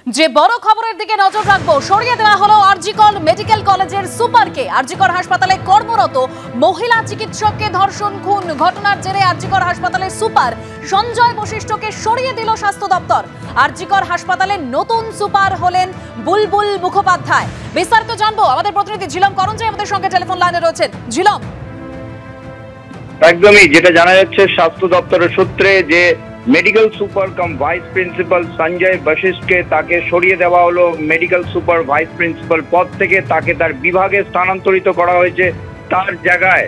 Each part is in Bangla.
যে বড় খবরের দিকে নজর রাখবো, সরিয়ে দেওয়া হলো আরজিকর মেডিকেল কলেজের সুপারকে। আরজিকর হাসপাতালে কর্মরত মহিলা চিকিৎসককে ধর্ষণ খুন ঘটনার জেরে আরজিকর হাসপাতালের সুপার সঞ্জয় বশিষ্ঠকে সরিয়ে দিল স্বাস্থ্য দপ্তর। আরজিকর হাসপাতালের নতুন সুপার হলেন বুলবুল মুখোপাধ্যায়। বিস্তারিত জানবো, আমাদের প্রতিনিধি ঝিলম করঞ্জাই আমাদের সঙ্গে টেলিফোন লাইনে রয়েছেন। ঝিলম, একদমই যেটা জানা যাচ্ছে স্বাস্থ্য দপ্তরের সূত্রে যে মেডিকেল সুপার কাম ভাইস প্রিন্সিপাল সঞ্জয় বশিষ্ঠকে তাকে সরিয়ে দেওয়া হলো মেডিকেল সুপার ভাইস প্রিন্সিপাল পদ থেকে। তাকে তার বিভাগে স্থানান্তরিত করা হয়েছে। তার জায়গায়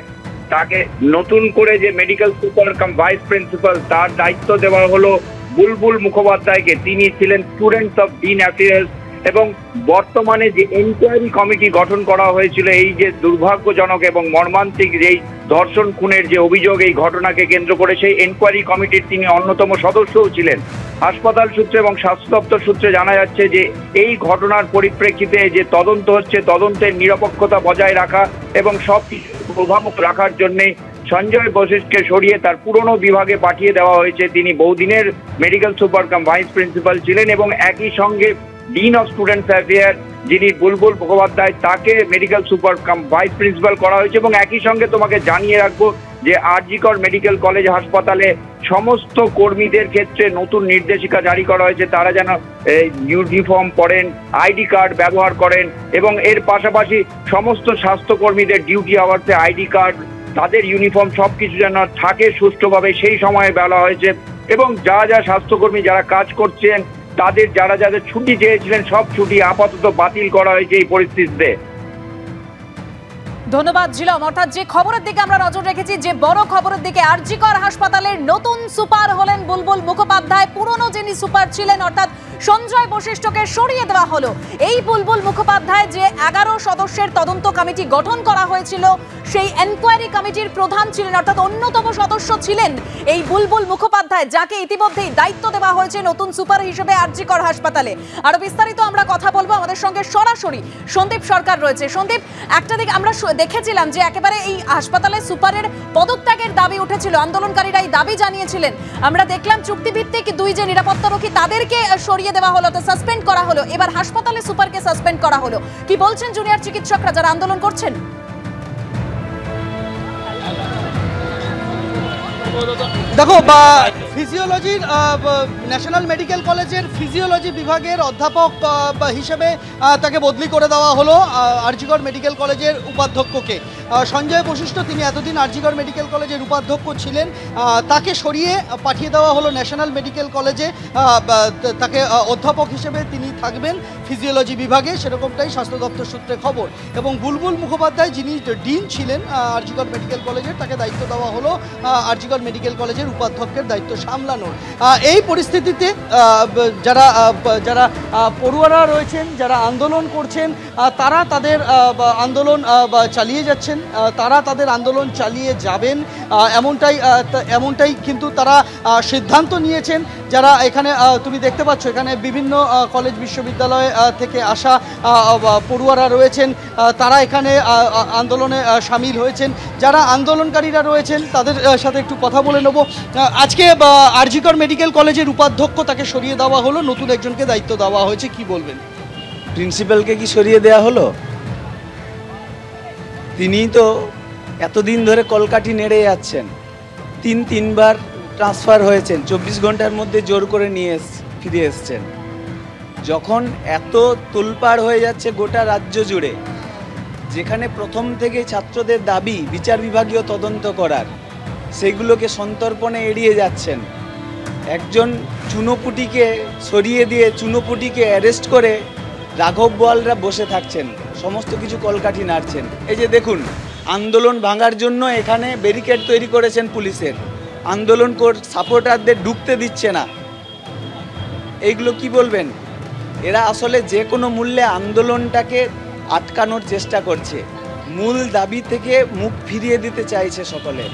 তাকে নতুন করে যে মেডিকেল সুপার কাম ভাইস প্রিন্সিপাল তার দায়িত্ব দেওয়া হলো বুলবুল মুখোপাধ্যায়কে। তিনি ছিলেন স্টুডেন্টস অফ ডিন অ্যাফেয়ার্স এবং বর্তমানে যে এনকোয়ারি কমিটি গঠন করা হয়েছিল এই যে দুর্ভাগ্যজনক এবং মর্মান্তিক যেই ধর্ষণ খুনের যে অভিযোগ এই ঘটনাকে কেন্দ্র করে, সেই এনকোয়ারি কমিটির তিনি অন্যতম সদস্যও ছিলেন। হাসপাতাল সূত্রে এবং স্বাস্থ্য দপ্তর সূত্রে জানা যাচ্ছে যে এই ঘটনার পরিপ্রেক্ষিতে যে তদন্ত হচ্ছে, তদন্তের নিরপেক্ষতা বজায় রাখা এবং সব কিছু প্রভাবক রাখার জন্যে সঞ্জয় বশিষ্ঠকে সরিয়ে তার পুরনো বিভাগে পাঠিয়ে দেওয়া হয়েছে। তিনি বহুদিনের মেডিকেল সুপার কাম ভাইস প্রিন্সিপাল ছিলেন এবং একই সঙ্গে ডিন অফ স্টুডেন্টস অ্যাফেয়ার যিনি বুলবুল মুখোপাধ্যায় তাকে মেডিকেল সুপার কাম ভাইস প্রিন্সিপাল করা হয়েছে। এবং একই সঙ্গে তোমাকে জানিয়ে রাখবো যে আরজিকর মেডিকেল কলেজ হাসপাতালে সমস্ত কর্মীদের ক্ষেত্রে নতুন নির্দেশিকা জারি করা হয়েছে। তারা যেন ইউনিফর্ম পরেন, আইডি কার্ড ব্যবহার করেন এবং এর পাশাপাশি সমস্ত স্বাস্থ্যকর্মীদের ডিউটি আওয়ার্সে আইডি কার্ড, তাদের ইউনিফর্ম সবকিছু যেন থাকে সুষ্ঠুভাবে সেই সময়ে বলা হয়েছে। এবং যা স্বাস্থ্যকর্মী যারা কাজ করছেন তাদের যাদের ছুটি চেয়েছিলেন সব ছুটি আপাতত বাতিল করা হয়েছে এই পরিস্থিতিতে। ধন্যবাদ ঝিলম। অর্থাৎ যে খবরের দিকে আমরা নজর রেখেছি, যে বড় খবরের দিকে, আরজিকর হাসপাতালের নতুন সুপার হলেন বুলবুল মুখোপাধ্যায়। পুরনো যিনি সুপার ছিলেন অর্থাৎ সঞ্জয় বশিষ্ঠকে সরিয়ে দেওয়া হলো। এই বুলবুল মুখোপাধ্যায় যে 11 সদস্যের তদন্ত কমিটি গঠন করা হয়েছিল সেই এনকোয়ারি কমিটির প্রধান ছিলেন, অর্থাৎ অন্যতম সদস্য ছিলেন এই বুলবুল মুখোপাধ্যায়, যাকে ইতিমধ্যেই দায়িত্ব দেওয়া হয়েছে নতুন সুপার হিসেবে আরজিকর হাসপাতালে। আরো বিস্তারিত আমরা কথা বলবো, আমাদের সঙ্গে সরাসরি সন্দীপ সরকার রয়েছে। সন্দীপ, একটা দিক আমরা দেখেছিলাম যে একেবারে এই হাসপাতালে সুপারের পদত্যাগের দাবি উঠেছিল, আন্দোলনকারীরা এই দাবি জানিয়েছিলেন। আমরা দেখলাম চুক্তিভিত্তিক 2 যে নিরাপত্তারক্ষী তাদেরকে সরিয়ে দেওয়া হলো, তো সাসপেন্ড করা হলো। এবার হাসপাতালে সুপারকে সাসপেন্ড করা হলো। কি বলছেন জুনিয়র চিকিৎসকরা যারা আন্দোলন করছেন? দেখো, ফিজিওলজির ন্যাশনাল মেডিকেল কলেজের ফিজিওলজি বিভাগের অধ্যাপক হিসেবে তাকে বদলি করে দেওয়া হলো আরজিকর মেডিকেল কলেজের উপাধ্যক্ষকে। সঞ্জয় বশিষ্ঠ, তিনি এতদিন আরজিকর মেডিকেল কলেজের উপাধ্যক্ষ ছিলেন, তাকে সরিয়ে পাঠিয়ে দেওয়া হলো ন্যাশনাল মেডিকেল কলেজে। তাকে অধ্যাপক হিসেবে তিনি থাকবেন ফিজিওলজি বিভাগে, সেরকমটাই স্বাস্থ্য দপ্তর সূত্রে খবর। এবং বুলবুল মুখোপাধ্যায় যিনি ডিন ছিলেন আরজিকর মেডিকেল কলেজের, তাকে দায়িত্ব দেওয়া হলো আরজিকর মেডিকেল কলেজের উপাধ্যক্ষের দায়িত্ব সামলানোর। এই পরিস্থিতিতে যারা যারা পড়ুয়ারা রয়েছেন, যারা আন্দোলন করছেন, তারা তাদের আন্দোলন চালিয়ে যাচ্ছেন, তারা তাদের আন্দোলন চালিয়ে যাবেন, এমনটাই কিন্তু তারা সিদ্ধান্ত নিয়েছেন। যারা এখানে তুমি দেখতে পাচ্ছ, এখানে বিভিন্ন কলেজ বিশ্ববিদ্যালয় থেকে আসা পড়ুয়ারা রয়েছেন, তারা এখানে আন্দোলনে সামিল হয়েছেন। যারা আন্দোলনকারীরা রয়েছেন তাদের সাথে একটু কথা বলে নেব। আজকে আরজিকর মেডিকেল কলেজের উপাধ্যক্ষ তাকে সরিয়ে দেওয়া হলো, নতুন একজনকে দায়িত্ব দেওয়া হয়েছে, কি বলবেন? প্রিন্সিপালকে কি সরিয়ে দেওয়া হলো? তিনি তো এতদিন ধরে কলকাঠি নেড়ে যাচ্ছেন, তিনবার ট্রান্সফার হয়েছেন, 24 ঘন্টার মধ্যে জোর করে ফিরে এসছেন। যখন এত তোলপাড় হয়ে যাচ্ছে গোটা রাজ্য জুড়ে, যেখানে প্রথম থেকে ছাত্রদের দাবি বিচার বিভাগীয় তদন্ত করার, সেগুলোকে সন্তর্পণে এড়িয়ে যাচ্ছেন। একজন চুনোপুটিকে সরিয়ে দিয়ে চুনোপুটিকে অ্যারেস্ট করে রাঘব বোয়ালরা বসে থাকছেন, সমস্ত কিছু কলকাঠি নাড়ছেন। এই যে দেখুন, আন্দোলন ভাঙার জন্য এখানে ব্যারিকেড তৈরি করেছেন পুলিশের, আন্দোলন সাপোর্টারদের ঢুকতে দিচ্ছে না। এইগুলো কি বলবেন? এরা আসলে যে কোনো মূল্যে আন্দোলনটাকে আটকানোর চেষ্টা করছে, মূল দাবি থেকে মুখ ফিরিয়ে দিতে চাইছে সকলে।